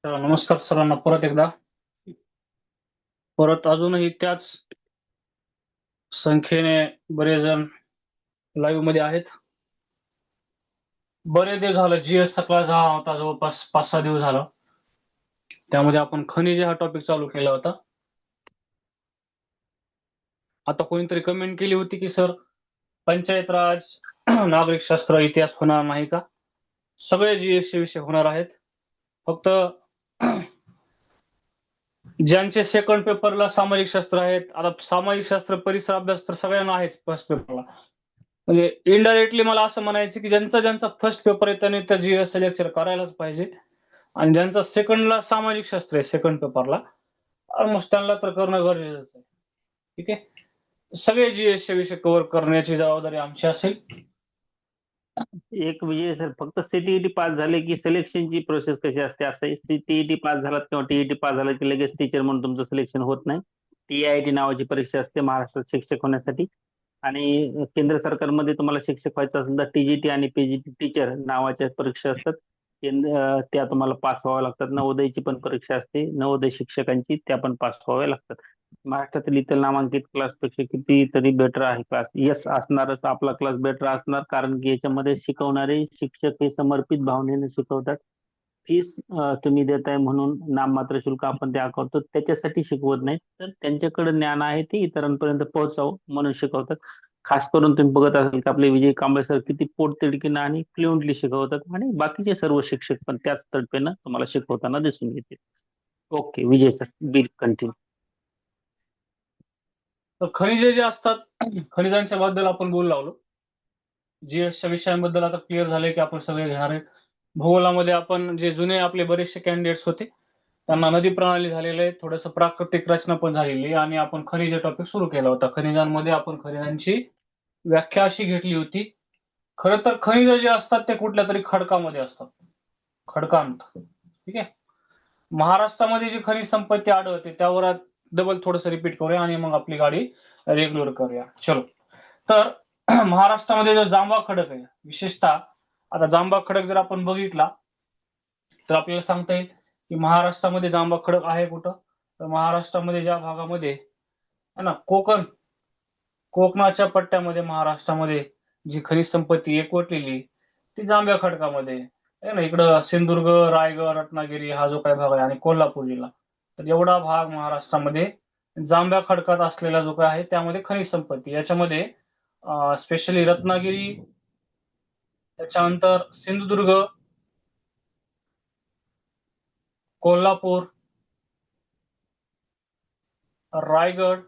तर नमस्कार सरांना परत एकदा. परत अजूनही त्याच संख्येने बरेच जण लाईव्ह मध्ये आहेत. बरेच दिवस झालं जीएस चा क्लास हा होता, जवळपास 5-6 दिवस झाला. त्यामध्ये आपण खनिजे हा टॉपिक चालू केला होता. आता कोणीतरी कमेंट केली होती की सर पंचायत राज नागरिक शास्त्र इतिहास होणार नाही का? सगळे जीएस चे विषय होणार आहेत. फक्त ज्यांचे सेकंड पेपरला सामाजिक शास्त्र आहेत, आता सामाजिक शास्त्र परिसर अभ्यास तर सगळ्यांना आहेच फर्स्ट पेपरला. म्हणजे इनडायरेक्टली मला असं म्हणायचं की ज्यांचा फर्स्ट पेपर आहे त्याने त्या जीएस लेक्चर करायलाच पाहिजे, आणि ज्यांचा सेकंडला सामाजिक शास्त्र आहे सेकंड पेपरला ऑलमोस्ट त्यांना तर करणं गरजेचं आहे. ठीक आहे, सगळे जीएस चे विषय कव्हर करण्याची जबाबदारी आमची असेल. एक म्हणजे सर फक्त सीटीईटी पास झाले की सिलेक्शनची प्रोसेस कशी असते? असं आहे, सीटीईटी पास झालात किंवा टीईटी पास झाला की लगेच टीचर म्हणून तुमचं सिलेक्शन होत नाही. टीआयटी नावाची परीक्षा असते महाराष्ट्रात शिक्षक होण्यासाठी, आणि केंद्र सरकारमध्ये तुम्हाला शिक्षक व्हायचं असेल तर टीजीटी आणि पीजीटी टीचर नावाच्या परीक्षा असतात. त्या तुम्हाला पास व्हाव्या लागतात. नवोदयची पण परीक्षा असते, नवोदय शिक्षकांची, त्या पण पास व्हाव्या लागतात. महाराष्ट्रातील इतर नामांकित क्लासपेक्षा कितीतरी बेटर आहे क्लास. यस, असणारच, आपला क्लास बेटर असणार, कारण की याच्यामध्ये शिकवणारे शिक्षक हे समर्पित भावनेने शिकवतात. फीस तुम्ही देताय म्हणून नाममात्र शुल्क आपण ते आकारतो, त्याच्यासाठी शिकवत नाही, तर त्यांच्याकडे ज्ञान आहे ते इतरांपर्यंत पोहोचावं म्हणून शिकवतात. खास करून तुम्ही बघत असाल की आपले विजय कांबळे सर किती पोटतिडकीनं आणि फ्लुएंटली शिकवतात, आणि बाकीचे सर्व शिक्षक पण त्याच तडफेनं तुम्हाला शिकवताना दिसून येतील. ओके विजय सर, बिल कंटिन्यू. तर खनिजे जे असतात, खनिजांच्या बद्दल आपण बोलू लागलो. जीएसच्या विषयांबद्दल आता क्लिअर झाले की आपण सगळे घेणार आहे. भूगोलामध्ये आपण जे जुने आपले बरेचसे कॅन्डिडेट्स होते त्यांना नदी प्रणाली झालेलं आहे, थोडंसं प्राकृतिक रचना पण झालेली आहे, आणि आपण खनिज टॉपिक सुरू केला होता. खनिजांमध्ये आपण खनिजांची व्याख्या अशी घेतली होती. खरं तर खनिज जे असतात ते कुठल्या तरी खडकामध्ये असतात, खडकांत. ठीक आहे, महाराष्ट्रामध्ये जी खनिज संपत्ती आढळते त्यावर डबल थोडंसं रिपीट करूया आणि मग आपली गाडी रेग्युलर करूया. चलो, तर महाराष्ट्रामध्ये जो जांभा खडक आहे विशेषतः, आता जांभा खडक जर आपण बघितला तर आपल्याला सांगता येईल की महाराष्ट्रामध्ये जांभा खडक आहे कुठं, तर महाराष्ट्रामध्ये ज्या भागामध्ये है ना कोकणाच्या पट्ट्यामध्ये महाराष्ट्रामध्ये जी खनिज संपत्ती एकवटलेली ती जांभ्या खडकामध्ये आहे ना. इकडं सिंधुदुर्ग, रायगड, रत्नागिरी हा जो काही भाग आहे आणि कोल्हापूर जिल्हा, तर एवढा भाग महाराष्ट्रामध्ये जांभ्या खडकात असलेला जो काय आहे त्यामध्ये खनिज संपत्ती, याच्यामध्ये स्पेशली रत्नागिरी, त्याच्यानंतर सिंधुदुर्ग, कोल्हापूर, रायगड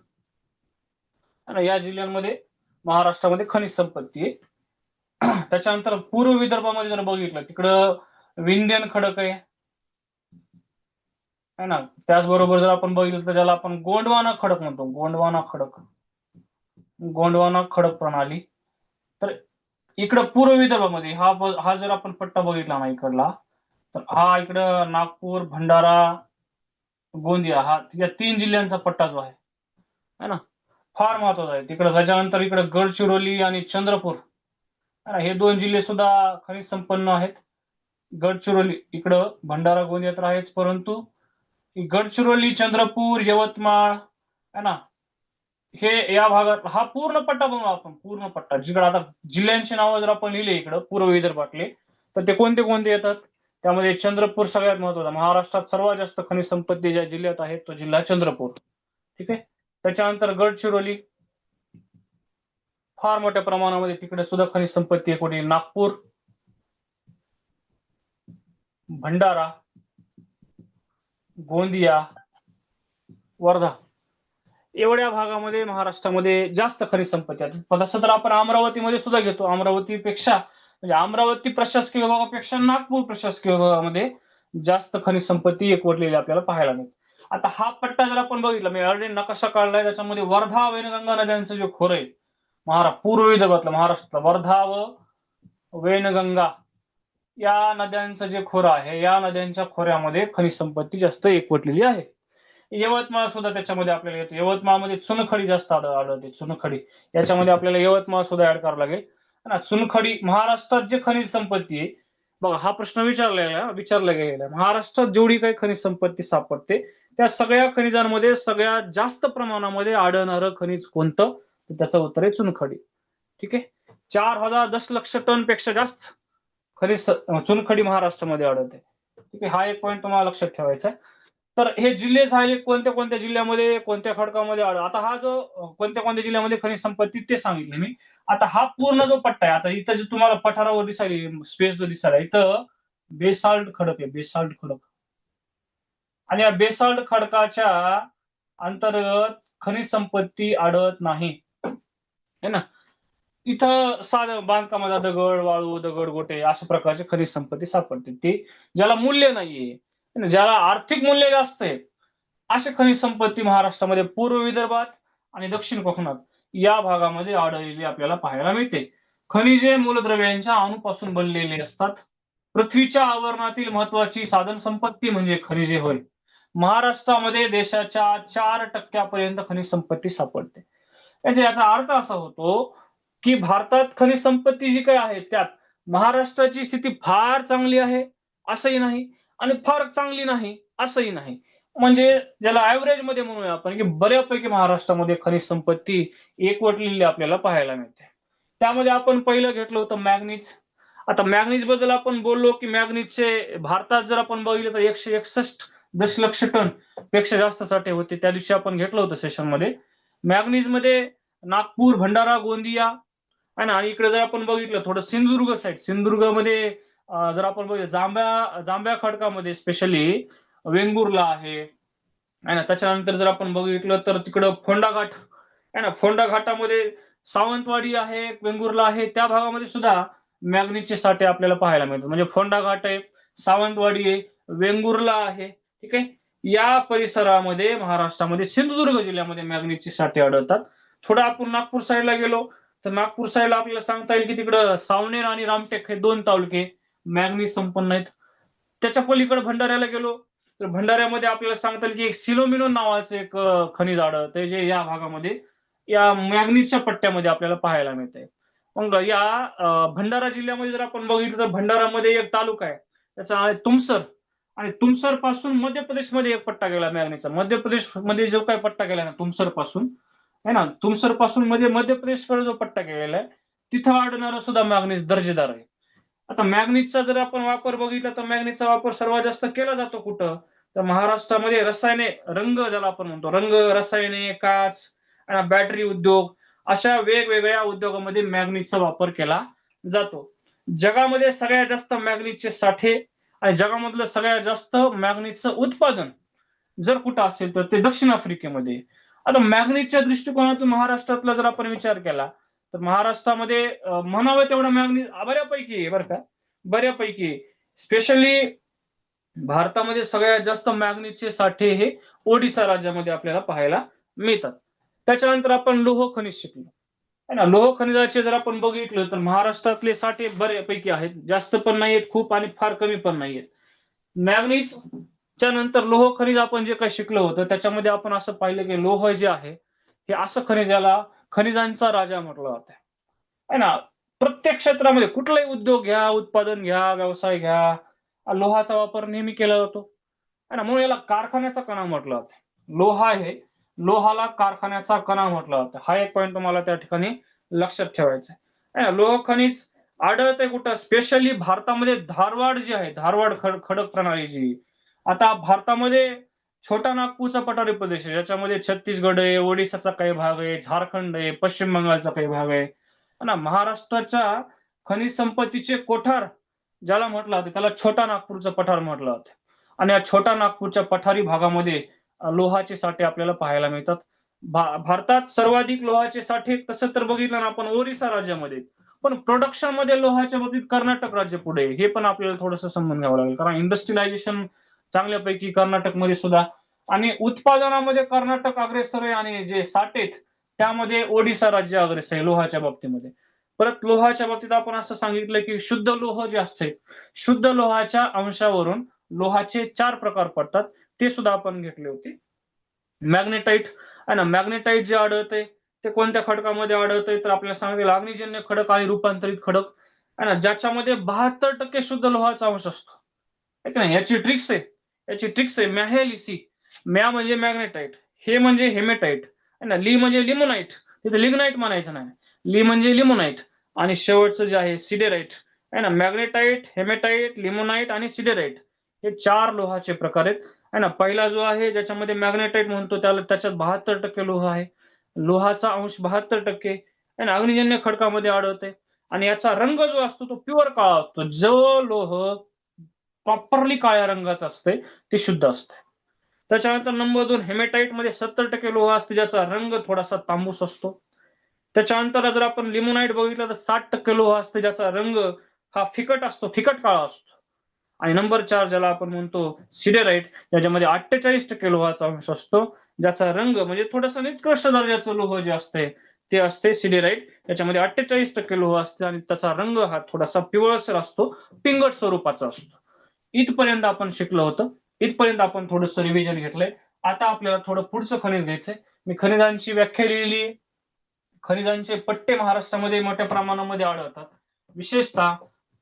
आणि या जिल्ह्यांमध्ये महाराष्ट्रामध्ये खनिज संपत्ती आहे. त्याच्यानंतर पूर्व विदर्भामध्ये जर बघितलं तिकडं विंध्यन खडक आहे ना. त्याचबरोबर जर आपण बघितलं तर ज्याला आपण गोंडवाना खडक म्हणतो, गोंडवाना खडक प्रणाली. तर इकडं पूर्व विदर्भामध्ये हा जर आपण पट्टा बघितला ना इकडला, तर हा इकडं नागपूर, भंडारा, गोंदिया हा या 3 जिल्ह्यांचा पट्टा जो आहे ना, फार महत्वाचा आहे तिकडं. त्याच्यानंतर इकडं गडचिरोली आणि चंद्रपूर है ना, हे 2 जिल्हे सुद्धा खनिज संपन्न आहेत. गडचिरोली इकडं भंडारा गोंदिया तर आहेच, परंतु गडचिरोली, चंद्रपूर, यवतमाळ है ना, हे या भागात हा पूर्ण पट्टा बनवू आपण, पूर्ण पट्टा. जिकडे आता जिल्ह्यांची नावं जर आपण लिहिले इकडं पूर्व विदर्भातले, तर ते कोणते कोणते येतात? त्यामध्ये चंद्रपूर सगळ्यात महत्वाचा. महाराष्ट्रात सर्वात जास्त खनिज संपत्ती ज्या जिल्ह्यात आहे तो जिल्हा चंद्रपूर. ठीक आहे, त्याच्यानंतर गडचिरोली, फार मोठ्या प्रमाणामध्ये तिकडे सुद्धा खनिज संपत्ती आहे. कोणी नागपूर, भंडारा, गोंदिया, वर्धा, एवढ्या भागामध्ये महाराष्ट्रामध्ये जास्त खनिज संपत्ती आहे. तसं तर आपण अमरावतीमध्ये सुद्धा घेतो, अमरावतीपेक्षा म्हणजे अमरावती प्रशासकीय विभागापेक्षा नागपूर प्रशासकीय विभागामध्ये जास्त खनिज संपत्ती एकवटलेली आपल्याला पाहायला मिळते. आता हा पट्टा जर आपण बघितला, मी ऑलरेडी नकाशा काढलाय, त्याच्यामध्ये वर्धा वैनगंगा नद्यांचं जे खोरं आहे पूर्व विदर्भातलं, महाराष्ट्रातलं वर्धा व वैनगंगा या नद्यांचं जे खोरं आहे, या नद्यांच्या खोऱ्यामध्ये खनिज संपत्ती जास्त एकवटलेली आहे. यवतमाळ सुद्धा त्याच्यामध्ये आपल्याला येतो. यवतमाळमध्ये चुनखडी जास्त आढळते, चुनखडी, याच्यामध्ये आपल्याला यवतमाळ सुद्धा ऍड करावं लागेल ना. चुनखडी महाराष्ट्रात जे खनिज संपत्ती आहे बघा हा प्रश्न विचारला गेलेला आहे. महाराष्ट्रात जेवढी काही खनिज संपत्ती सापडते त्या सगळ्या खनिजांमध्ये सगळ्यात जास्त प्रमाणामध्ये आढळणारं खनिज कोणतं, तर त्याचं उत्तर आहे चुनखडी. ठीक आहे. 4,010 लक्ष टन पेक्षा जास्त खनिज चुनखडी महाराष्ट्रामध्ये आढळते. ठीक आहे. हा एक पॉईंट तुम्हाला लक्षात ठेवायचा आहे. तर हे जिल्हे झाले कोणत्या कोणत्या जिल्ह्यामध्ये कोणत्या खडकामध्ये आता हा जो कोणत्या कोणत्या जिल्ह्यामध्ये खनिज संपत्ती ते सांगितले मी. आता हा पूर्ण जो पट्टा आहे, आता इथं जे तुम्हाला पठारावर दिसायला स्पेस जो दिसायला इथं बेसाल्ट खडक आहे, बेसाल्ट खडक. आणि या बेसाल्ट खडकाच्या अंतर्गत खनिज संपत्ती आढळत नाही, है ना. इथं साधं बांधकामाचा दगड, वाळू, दगड, गोटे अशा प्रकारची खनिज संपत्ती सापडते, ती ज्याला मूल्य नाहीये, है ना, ज्याला आर्थिक मूल्य जास्त आहे, अशी खनिज संपत्ती महाराष्ट्रामध्ये पूर्व विदर्भात आणि दक्षिण कोकणात या भागामध्ये आढळलेली आपल्याला पाहायला मिळते. खनिजे मूलद्रव्यांच्या अणूपासून बनलेली असतात. पृथ्वीच्या आवरणातील महत्वाची साधन संपत्ती म्हणजे खनिजे होय. महाराष्ट्रामध्ये देशाच्या 4% खनिज संपत्ती सापडते. म्हणजे याचा अर्थ असा होतो की भारतात खनिज संपत्ती जी काही आहे त्यात महाराष्ट्राची स्थिती फार चांगली आहे असंही नाही आणि फार चांगली नाही असंही नाही. म्हणजे ज्याला ऍव्हरेज मध्ये म्हणूया आपण की बऱ्यापैकी महाराष्ट्रामध्ये खनिज संपत्ती एकवटलेली आपल्याला पाहायला मिळते. त्यामध्ये आपण पहिलं घेतलं होतं मॅग्नीज. आता मॅग्नीज बद्दल आपण बोललो की मॅग्नीजचे भारतात जर आपण बघितलं तर 161 दशलक्ष टन पेक्षा जास्त साठे होते. त्या दिवशी आपण घेतलं होतं सेशन मध्ये. मॅग्नीज मध्ये नागपूर, भंडारा, गोंदिया आहे ना, आणि इकडे जर आपण बघितलं थोडं सिंधुदुर्ग साईड, सिंधुदुर्गमध्ये जर आपण बघितलं जांभ्या खडकामध्ये स्पेशली वेंगुर्ला आहे ना. त्याच्यानंतर जर आपण बघितलं तर तिकडं फोंडा घाट आहे ना, फोंडा घाटामध्ये सावंतवाडी आहे, वेंगुर्ला आहे, त्या भागामध्ये सुद्धा मॅग्नीजचे साठे आपल्याला पाहायला मिळतात. म्हणजे फोंडा घाट आहे, सावंतवाडी आहे, वेंगुर्ला आहे. ठीक आहे. या परिसरामध्ये महाराष्ट्रामध्ये सिंधुदुर्ग जिल्ह्यामध्ये मॅग्नीजचे साठे आढळतात. थोडं आपण नागपूर साईडला गेलो तर नागपूर साईडला आपल्याला सांगता येईल की तिकडं सावनेर आणि रामटेक हे 2 तालुके मॅग्नीज संपन्न आहेत. त्याच्या पलीकडे भंडाऱ्याला गेलो तर भंडाऱ्यामध्ये आपल्याला सांगता येईल की एक सिलोमिनो नावाचं एक खनिज आढळतंय, जे या भागामध्ये या मॅग्नीजच्या पट्ट्यामध्ये आपल्याला पाहायला मिळतंय. मग या भंडारा जिल्ह्यामध्ये जर आपण बघितलं तर भंडारामध्ये एक तालुका आहे त्याचा आहे तुमसर. आणि तुमसर पासून मध्य प्रदेशमध्ये एक पट्टा गेला मॅग्नीजचा. मध्य प्रदेश मध्ये जो काही पट्टा गेला ना तुमसर पासून, है ना, तुमसर पासून मध्ये मध्य प्रदेशकडे जो पट्टा गेलेला आहे तिथं आढळणारा सुद्धा मॅग्नीज दर्जेदार आहे. आता मॅग्नीजचा जर आपण वापर बघितला तर मॅग्नीजचा वापर सर्वात जास्त केला जातो कुठं, तर महाराष्ट्रामध्ये रसायने, रंग ज्याला आपण म्हणतो, रंग, रसायने, काच, बॅटरी उद्योग अशा वेगवेगळ्या उद्योगामध्ये मॅग्नीजचा वापर केला जातो. जगामध्ये सगळ्यात जास्त मॅग्नीजचे साठे आणि जगामधलं सगळ्यात जास्त मॅग्नीजचं उत्पादन जर कुठं असेल तर ते दक्षिण आफ्रिकेमध्ये. आता मॅग्नीजच्या दृष्टिकोनातून महाराष्ट्रातला जर आपण विचार केला तर महाराष्ट्रामध्ये म्हणावं तेवढं मॅग्नीज बऱ्यापैकी आहे बरं का, बऱ्यापैकी. स्पेशली भारतामध्ये सगळ्यात जास्त मॅग्नीजचे साठे हे ओडिसा राज्यामध्ये आपल्याला पाहायला मिळतात. त्याच्यानंतर आपण लोह खनिज शिकलो है ना. लोह खनिजाचे जर आपण बघितलं तर महाराष्ट्रातले साठे बऱ्यापैकी आहेत, जास्त पण नाहीयेत खूप आणि फार कमी पण नाहीयेत. मॅग्नीजच्या नंतर लोह खनिज आपण जे काही शिकलो होतं त्याच्यामध्ये आपण असं पाहिलं की लोह जे आहे हे असं खनिजाला खनिजांचा राजा म्हटलं जातं, है ना. प्रत्येक क्षेत्रामध्ये कुठलाही उद्योग घ्या, उत्पादन घ्या, व्यवसाय घ्या, लोहाचा वापर नेहमी केला जातो, है ना. म्हणून याला कारखान्याचा कणा म्हटलं जातं. लोहा आहे, लोहाला कारखान्याचा कणा म्हटलं जातं. हा एक पॉईंट तुम्हाला त्या ठिकाणी लक्षात ठेवायचा आहे. लोह खनिज आढळतंय कुठं, स्पेशली भारतामध्ये धारवाड जे आहे, धारवाड खडक प्रणाली जी. आता भारतामध्ये छोटा नागपूरचा पठारी प्रदेश आहे, ज्याच्यामध्ये छत्तीसगड आहे, ओडिसाचा काही भाग आहे, झारखंड आहे, पश्चिम बंगालचा काही भाग आहे ना. महाराष्ट्राच्या खनिज संपत्तीचे कोठार ज्याला म्हटलं जातं त्याला छोटा नागपूरचं पठार म्हटलं जातं. आणि या छोटा नागपूरच्या पठारी भागामध्ये लोहाचे साठे आपल्याला पाहायला मिळतात. भारतात सर्वाधिक लोहाचे साठे तसं तर बघितलं ना आपण ओरिसा राज्यामध्ये, पण प्रोडक्शन मध्ये लोहाच्या बाबतीत कर्नाटक राज्य पुढे, हे पण आपल्याला थोडंसं समजून घ्यावं लागेल. कारण इंडस्ट्रियलायझेशन चांगल्यापैकी कर्नाटकमध्ये सुद्धा, आणि उत्पादनामध्ये कर्नाटक अग्रेसर आहे, आणि जे साठे त्यामध्ये ओडिसा राज्य अग्रेसर आहे लोहाच्या बाबतीमध्ये. परत लोहाच्या बाबतीत आपण असं सांगितलं की शुद्ध लोह जे असते, शुद्ध लोहाच्या अंशावरून लोहाचे 4 प्रकार पडतात, ते सुद्धा आपण घेतले होते. मॅग्नेटाइट आहे ना, मॅग्नेटाइट जे आढळतंय ते कोणत्या खडकामध्ये आढळतंय तर आपल्याला सांगितलं अग्निजन्य खडक आणि रूपांतरित खडक. आहे ना, ज्याच्यामध्ये 72% शुद्ध लोहाचा अंश असतो, आहे का नाही. याची ट्रिक्स आहे मॅहेलिसी. म्या म्हणजे मॅग्नेटाइट, हे म्हणजे हेमेटाइट, आहे ना. ली म्हणजे लिमोनाइट, तिथे लिग्नाइट म्हणायचं नाही. ली म्हणजे लिमोनाइट, आणि शेवटचं जे आहे सिडेराइट, आहे ना. मॅग्नेटाइट, हेमेटाइट, लिमोनाइट आणि सिडेराइट हे 4 लोहाचे प्रकार आहेत, आहे ना. पहिला जो आहे ज्याच्यामध्ये मॅग्नेटाइट म्हणतो त्याच्यात 72% लोह आहे. लोहाचा अंश 72% आहे ना, अग्निजन्य खडकामध्ये आढळते. आणि याचा रंग जो असतो तो प्युअर काळा असतो. जो लोह प्रॉपरली काळ्या रंगाचं असते ते शुद्ध असते. त्याच्यानंतर नंबर 2 हेमेटाइट मध्ये 70% लोह असते, ज्याचा रंग थोडासा तांबूस असतो. त्याच्यानंतर जर आपण लिमोनाइट बघितलं तर 60% लोह असते, ज्याचा रंग हा फिकट असतो, फिकट काळा असतो. आणि नंबर 4 ज्याला आपण म्हणतो सिडेराइट, ज्याच्यामध्ये 48% लोहाचा अंश असतो, ज्याचा रंग म्हणजे थोडासा निकृष्ट दर्जाचं लोह जे असते ते असते सिडेराइट. त्याच्यामध्ये 48% लोह असते आणि त्याचा रंग हा थोडासा पिवळसर असतो, पिंगट स्वरूपाचा असतो. इथपर्यंत आपण शिकलो होतं. इथपर्यंत आपण थोडंसं रिव्हिजन घेतलंय. आता आपल्याला थोडं पुढचं खनिज घ्यायचंय. मी खनिजांची व्याख्या लिहिली. खनिजांचे पट्टे महाराष्ट्रामध्ये मोठ्या प्रमाणामध्ये आढळतात. विशेषतः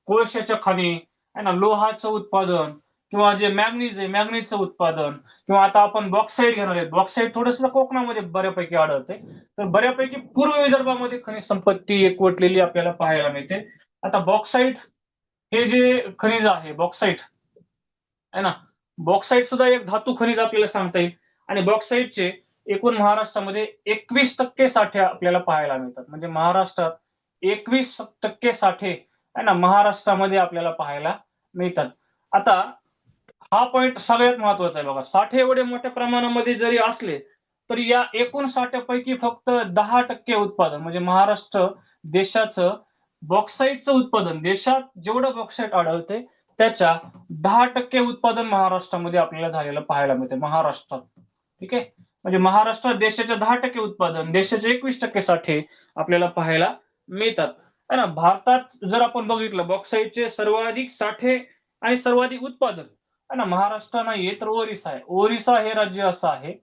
कोळशाच्या खाणी, आहे ना, लोहाचं उत्पादन, किंवा जे मॅग्नीज आहे मॅग्नीजचं उत्पादन, किंवा आता आपण बॉक्साईट घेणार आहे. बॉक्साईट थोडंसं कोकणामध्ये बऱ्यापैकी आढळते. तर बऱ्यापैकी पूर्व विदर्भामध्ये खनिज संपत्ती एकवटलेली आपल्याला पाहायला मिळते. आता बॉक्साईट हे जे खनिज आहे बॉक्साईट, आहे ना, बॉक्साईट सुद्धा एक धातू खनिज आपल्याला सांगता येईल. आणि बॉक्साईटचे एकूण महाराष्ट्रामध्ये 21% साठे आपल्याला पाहायला मिळतात. म्हणजे महाराष्ट्रात 21% साठे, आहे ना, महाराष्ट्रामध्ये आपल्याला पाहायला मिळतात. आता हा पॉइंट सगळ्यात महत्वाचा आहे बघा. साठे एवढे मोठ्या प्रमाणामध्ये जरी असले तरी या एकूण साठ्यापैकी फक्त 10% उत्पादन, म्हणजे महाराष्ट्र देशाचं बॉक्साईटचं उत्पादन, देशात जेवढं बॉक्साईट आढळते त्याच्या 10% उत्पादन महाराष्ट्रामध्ये आपल्याला झालेलं पाहायला मिळते महाराष्ट्रात. ठीक आहे. म्हणजे महाराष्ट्रात देशाच्या 10% उत्पादन, देशाचे 21% साठे आपल्याला पाहायला मिळतात, है ना. भारतात जर आपण बघितलं बॉक्साईटचे सर्वाधिक साठे आणि सर्वाधिक उत्पादन, है ना, महाराष्ट्र नाहीये तर ओरिसा आहे. ओरिसा हे राज्य असं आहे,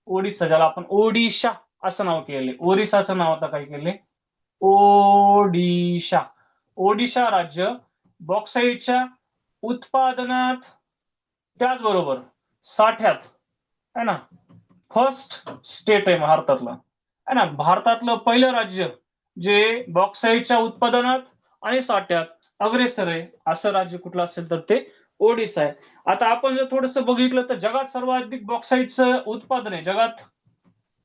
ओडिसा ज्याला आपण ओडिशा असं नाव केले, ओरिसाचं नाव आता काय केले, ओडिशा. ओडिशा राज्य बॉक्साईटच्या उत्पादनात त्याचबरोबर साठ्यात, है ना, फर्स्ट स्टेट आहे भारतातलं, है ना. भारतातलं पहिलं राज्य जे बॉक्साईटच्या उत्पादनात आणि साठ्यात अग्रेसर आहे असं राज्य कुठलं असेल तर ते ओडिसा आहे. आता आपण जर थोडस बघितलं तर जगात सर्वाधिक बॉक्साईटचं उत्पादन आहे.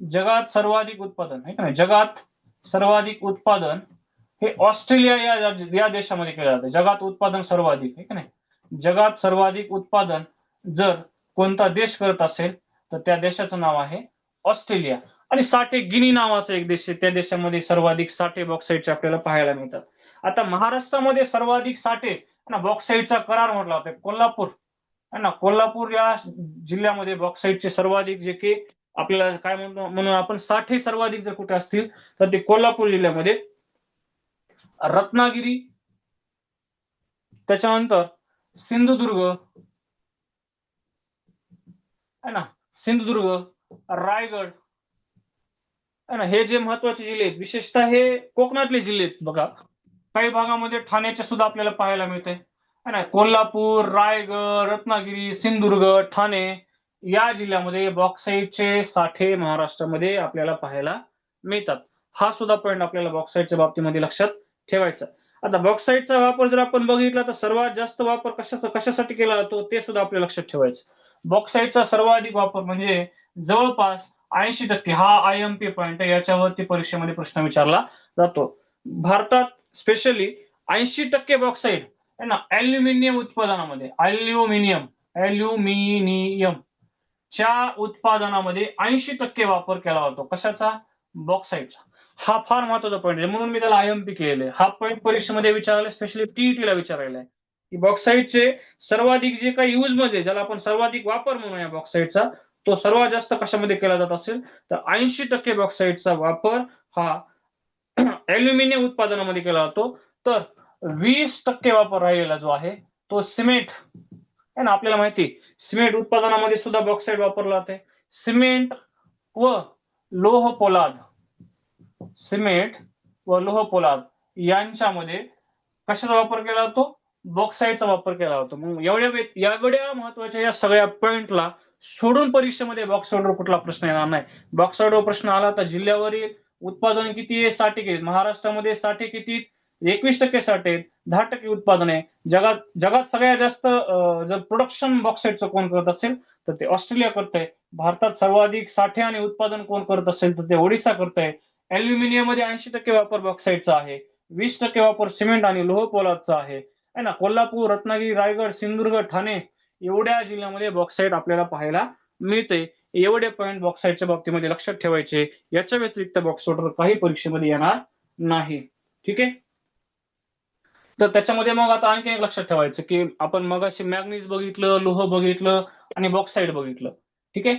जगात सर्वाधिक उत्पादन आहे का नाही, जगात सर्वाधिक उत्पादन हे ऑस्ट्रेलिया या देशामध्ये केलं जातं. जगात उत्पादन सर्वाधिक आहे का नाही. जगात सर्वाधिक उत्पादन जर कोणता देश करत असेल तर त्या देशाचं नाव आहे ऑस्ट्रेलिया. आणि साठे गिनी नावाचा एक देश आहे, त्या देशामध्ये सर्वाधिक साठे बॉक्साईटचे आपल्याला पाहायला मिळतात. आता महाराष्ट्रामध्ये सर्वाधिक साठे ना बॉक्साईटचा करार म्हटला होता कोल्हापूर, है ना. कोल्हापूर या जिल्ह्यामध्ये बॉक्साईटचे सर्वाधिक जे की आपल्याला काय म्हणतो म्हणून आपण साठे सर्वाधिक जर कुठे असतील तर ते कोल्हापूर जिल्ह्यामध्ये, रत्नागिरी, त्याच्यानंतर सिंधुदुर्ग, है ना, सिंधुदुर्ग, रायगड, है ना, हे जे महत्वाचे जिल्हे आहेत विशेषतः हे कोकणातले जिल्हे आहेत बघा. काही भागामध्ये ठाण्याचे सुद्धा आपल्याला पाहायला मिळते, है ना. कोल्हापूर, रायगड, रत्नागिरी, सिंधुदुर्ग, ठाणे या जिल्ह्यामध्ये बॉक्साईटचे साठे महाराष्ट्रामध्ये आपल्याला पाहायला मिळतात. हा सुद्धा पॉईंट आपल्याला बॉक्साईटच्या बाबतीमध्ये लक्षात ठेवायचा. आता बॉक्साईटचा वापर जर आपण बघितला तर सर्वात जास्त वापर कशासाठी केला जातो ते सुद्धा आपल्याला लक्षात ठेवायचं. बॉक्साईटचा सर्वाधिक वापर म्हणजे जवळपास 80%, हा IMP पॉइंट आहे, याच्यावरती परीक्षेमध्ये प्रश्न विचारला जातो. भारतात स्पेशली 80% बॉक्साईट, है ना, अल्युमिनियम उत्पादनामध्ये, अल्युमिनियम च्या उत्पादनामध्ये 80% वापर केला जातो. कशाचा? बॉक्साईटचा. हा फार महत्वाचा पॉईंट आहे, म्हणून मी त्याला IMP केलेला. हा पॉईंट परीक्षेमध्ये विचारायला, स्पेशली टीईटीला विचारायला आहे की बॉक्साईटचे सर्वाधिक जे काही यूज मध्ये, ज्याला आपण सर्वाधिक वापर म्हणूया बॉक्साईटचा, तो सर्वात जास्त कशामध्ये केला जात असेल तर 80% बॉक्साईटचा वापर हा अल्युमिनियम उत्पादनामध्ये केला जातो. तर 20% वापर राहिलेला जो आहे तो सिमेंट, है ना. आपल्याला माहिती सिमेंट उत्पादनामध्ये सुद्धा बॉक्साईट वापरला जाते. सिमेंट व लोह पोलाद, सिमेंट व लोह पोलाद यांच्यामध्ये कशाचा वापर केला होतो? बॉक्साईटचा वापर केला होता. मग एवढ्या महत्वाच्या या सगळ्या पॉइंटला सोडून परीक्षेमध्ये बॉक्साईटवर कुठला प्रश्न येणार नाही. बॉक्साईटवर प्रश्न आला तर जिल्ह्यावरील उत्पादन किती आहे? साठे किती? महाराष्ट्रामध्ये साठे किती? 21% साठे आहेत. 10% उत्पादन आहे. जगात सगळ्यात जास्त जर प्रोडक्शन बॉक्साईटचं कोण करत असेल तर ते ऑस्ट्रेलिया करतंय. भारतात सर्वाधिक साठे आणि उत्पादन कोण करत असेल तर ते ओडिशा करतंय. अॅल्युमिनियम मध्ये 80% वापर बॉक्साईटचा आहे. 20% वापर सिमेंट आणि लोह पोलादचा आहे ना. कोल्हापूर, रत्नागिरी, रायगड, सिंधुदुर्ग, ठाणे एवढ्या जिल्ह्यामध्ये बॉक्साईट आपल्याला पाहायला मिळते. एवढे पॉईंट बॉक्साईटच्या बाबतीमध्ये लक्षात ठेवायचे. याच्या व्यतिरिक्त बॉक्साईटवर काही परीक्षेमध्ये येणार नाही. ठीक आहे. तर त्याच्यामध्ये मग आता आणखी एक लक्षात ठेवायचं की आपण मगाशी मॅग्नीज बघितलं, लोह बघितलं आणि बॉक्साईट बघितलं. ठीक आहे.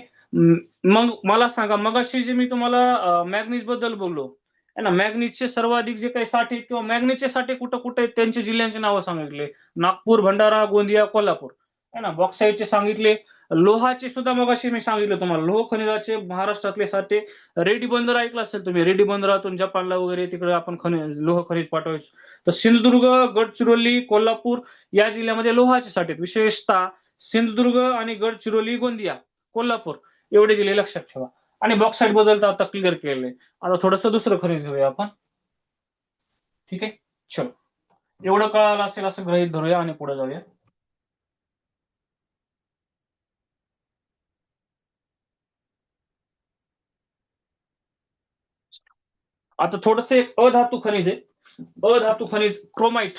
मग मला सांगा, मगाशी जे मी तुम्हाला मॅग्नीज बद्दल बोललो आहे ना, मॅग्नीजचे सर्वाधिक जे काही साठे किंवा मॅग्नीजचे साठे कुठं कुठे आहेत त्यांचे जिल्ह्यांची नावं सांगितले. नागपूर, भंडारा, गोंदिया, कोल्हापूर आहे ना. बॉक्साईटचे सांगितले. लोहाचे सुद्धा मगाशी मी सांगितलं तुम्हाला. लोह खनिजाचे महाराष्ट्रातले साठे रेड्डी बंदर ऐकलं असेल तुम्ही. रेड्डी बंदरातून जपानला वगैरे तिकडे आपण लोह खनिज पाठवायचो. तर सिंधुदुर्ग, गडचिरोली, कोल्हापूर या जिल्ह्यामध्ये लोहाचे साठे आहेत. विशेषतः सिंधुदुर्ग आणि गडचिरोली, गोंदिया, कोल्हापूर एवढे जिल्हे लक्षात ठेवा. आणि बॉक्साईट बद्दल तर आता क्लिअर केलेलं आहे. आता थोडस दुसरं खनिज घेऊया आपण. ठीक आहे. चलो, एवढं कळालं असेल असं गृहीत धरूया आणि पुढे जाऊया. आता थोडस एक अधातू खनिज आहे. अधातू खनिज क्रोमाइट.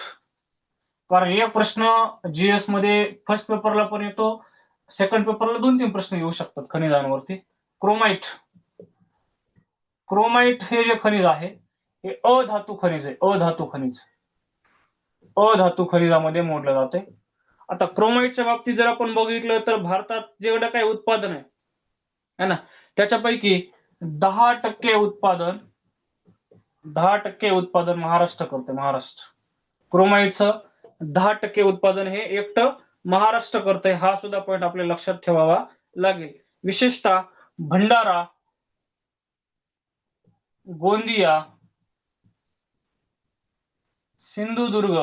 कारण हे प्रश्न जीएस मध्ये फर्स्ट पेपरला पण येतो, सेकंड पेपरला 2-3 प्रश्न येऊ शकतात खनिजांवरती. क्रोमाइट. क्रोमाइट हे जे खनिज आहे हे अधातू खनिज आहे. अधातू खनिज अधातू खनिजामध्ये मोडलं जाते. आता क्रोमाइटच्या बाबतीत जर आपण बघितलं तर भारतात जेवढं काही उत्पादन आहे ना, त्याच्यापैकी 10% उत्पादन 10% उत्पादन महाराष्ट्र करते. महाराष्ट्र क्रोमाइटचं 10% उत्पादन हे एकटं महाराष्ट्र करतंय. हा सुद्धा पॉईंट आपल्याला लक्षात ठेवावा लागेल. विशेषतः भंडारा, गोंदिया, सिंधुदुर्ग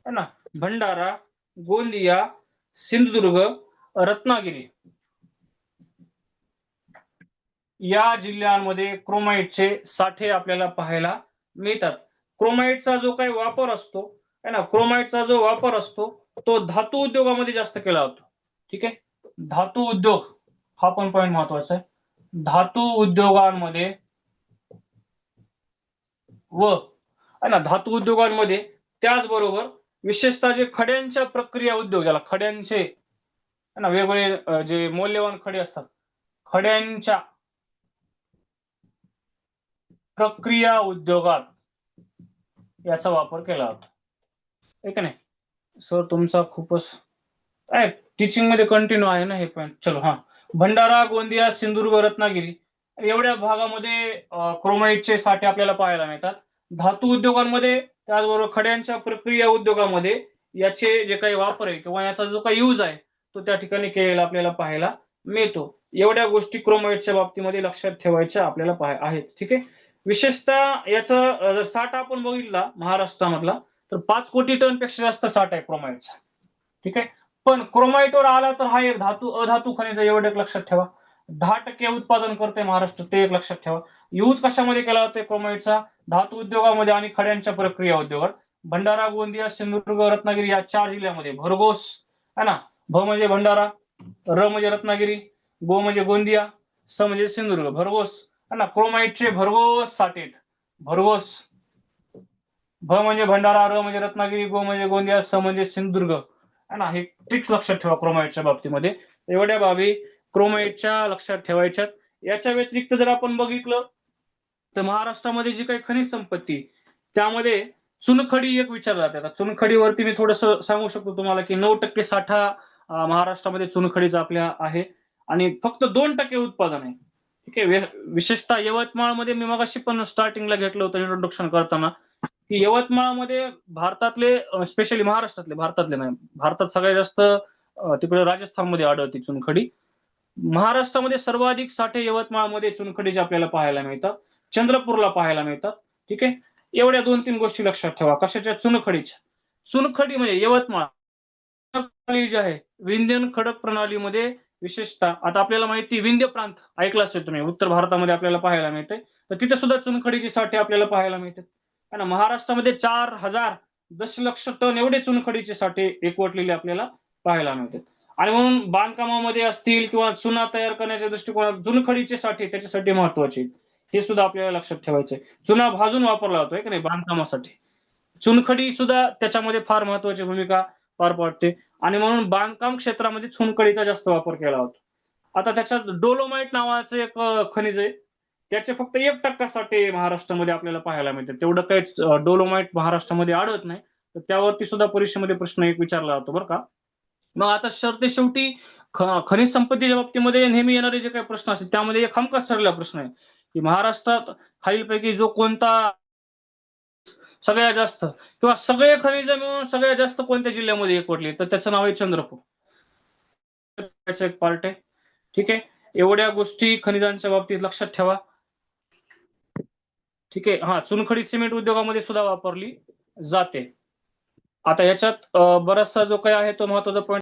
है ना, भंडारा, गोंदिया, सिंधुदुर्ग, रत्नागिरी या जिल्ह्यांमध्ये क्रोमाइटचे साठे आपल्याला पाहायला मिळतात. क्रोमाइटचा जो काही वापर असतो है ना, क्रोमाइटचा जो वापर असतो तो धातू उद्योगामध्ये जास्त केला जातो. ठीक आहे. धातू उद्योग हा पण पॉईंट महत्वाचा आहे. धातू उद्योगांमध्ये व है ना, धातू उद्योगांमध्ये त्याचबरोबर विशेषतः जे खड्यांच्या प्रक्रिया उद्योग, ज्याला खड्यांचे है ना, वेगवेगळे जे मौल्यवान खडे असतात, खड्यांच्या प्रक्रिया उद्योगात याचा वापर केला जातो. ठीक आहे. सर तुमचा खूपच टीचिंग मध्ये कंटिन्यू आहे ना हे पॉईंट. चलो, हा. भंडारा, गोंदिया, सिंधुदुर्ग, रत्नागिरी एवढ्या भागामध्ये क्रोमाइटचे साठे आपल्याला पाहायला मिळतात. धातू उद्योगांमध्ये त्याचबरोबर खड्यांच्या प्रक्रिया उद्योगामध्ये याचे जे काही वापर आहे किंवा याचा जो काही यूज आहे तो त्या ठिकाणी केलेला आपल्याला पाहायला मिळतो. एवढ्या गोष्टी क्रोमाइटच्या बाबतीमध्ये लक्षात ठेवायच्या आपल्याला आहेत. ठीक आहे. विशेषतः याचा जर साठा आपण बघितला महाराष्ट्रामधला तर 5 कोटी टन पेक्षा जास्त साठा आहे क्रोमाइटचा. ठीक आहे. पण क्रोमाइटवर आला तर हा एक अधातू खनिज एवढं एक लक्षात ठेवा. 10% उत्पादन करते महाराष्ट्र, ते एक लक्षात ठेवा. यूज कशामध्ये केला जातो क्रोमाइटचा? धातू उद्योगामध्ये आणि खड्यांच्या प्रक्रिया उद्योगात. भंडारा, गोंदिया, सिंधुदुर्ग, रत्नागिरी या 4 जिल्ह्यामध्ये भरघोस है ना. भ म्हणजे भंडारा, र म्हणजे रत्नागिरी, गो म्हणजे गोंदिया, स म्हणजे सिंधुदुर्ग. भरघोस है ना, क्रोमाइटचे भरघोस साठे. भरघोस. भ म्हणजे भंडारा, र म्हणजे रत्नागिरी, गो म्हणजे गोंदिया, स म्हणजे सिंधुदुर्ग है ना. हे ट्रिक्स लक्षात ठेवा क्रोमाइटच्या बाबतीमध्ये. एवढ्या बाबी क्रोमाइटच्या लक्षात ठेवायच्यात. याच्या व्यतिरिक्त जर आपण बघितलं तर महाराष्ट्रामध्ये जी काही खनिज संपत्ती त्यामध्ये चुनखडी एक विचारला जाते. चुनखडीवरती मी थोडस सांगू शकतो तुम्हाला की 9% साठा महाराष्ट्रामध्ये चुनखडीचा आपल्या आहे आणि फक्त 2% उत्पादन आहे. ठीक आहे. विशेषतः यवतमाळमध्ये मी मगाशी पण स्टार्टिंगला घेतलं होतं इंट्रोडक्शन करताना की यवतमाळमध्ये भारतातले स्पेशली भारतातले नाही, भारतात सगळ्यात जास्त तिकडे राजस्थानमध्ये आढळते चुनखडी. महाराष्ट्रामध्ये सर्वाधिक साठे यवतमाळमध्ये चुनखडीचे आपल्याला पाहायला मिळतात. चंद्रपूरला पाहायला मिळतात. ठीक आहे. एवढ्या 2-3 गोष्टी लक्षात ठेवा. कशाच्या? चुनखडीच्या. चुनखडी म्हणजे यवतमाळ प्रणाली जी आहे, विंध्यन खडक प्रणालीमध्ये विशेषतः आता आपल्याला माहिती विंध्य प्रांत ऐकला असेल तुम्ही, उत्तर भारतामध्ये आपल्याला पाहायला मिळते. तर तिथे सुद्धा चुनखडीचे साठे आपल्याला पाहायला मिळतात. है ना. महाराष्ट्रामध्ये 4,000 दशलक्ष टन एवढे चुनखडीचे साठे एकवटलेले आपल्याला पाहायला मिळतात. आणि म्हणून बांधकामामध्ये असतील किंवा चुना तयार करण्याच्या दृष्टिकोनात चुनखडीचे साठे त्याच्यासाठी महत्वाचे. हे सुद्धा आपल्याला लक्षात ठेवायचंय. चुना भाजून वापरला जातोय की नाही बांधकामासाठी. चुनखडी सुद्धा त्याच्यामध्ये फार महत्वाची भूमिका पार पाडते. आणि म्हणून बांधकाम क्षेत्रामध्ये चुनखडीचा जास्त वापर केला जातो. आता त्याच्यात डोलोमाइट नावाचं एक खनिज आहे. त्याचे फक्त 1% साठे महाराष्ट्रामध्ये आपल्याला पाहायला मिळते. तेवढं काही डोलोमाइट महाराष्ट्रामध्ये आढळत नाही. तर त्यावरती सुद्धा परीक्षेमध्ये प्रश्न एक विचारला जातो बरं का. मग आता शेवटी खनिज संपत्तीच्या बाबतीमध्ये नेहमी येणारे जे काही प्रश्न असतात त्यामध्ये एक हमखास ठरलेला प्रश्न आहे की महाराष्ट्रात खालीलपैकी जो कोणता सगळ्यात जास्त किंवा सगळे खनिज मिळून सगळ्यात जास्त कोणत्या जिल्ह्यामध्ये एकवटले, तर त्याचं नाव आहे चंद्रपूर. त्याचं एक पार्ट आहे. ठीक आहे. एवढ्या गोष्टी खनिजांच्या बाबतीत लक्षात ठेवा. ठीक आहे. हा, चुनखडी सिमेंट उद्योगामध्ये सुद्धा वापरली जाते. आता याच्यात बराचसा जो काही आहे तो महत्वाचा पॉईंट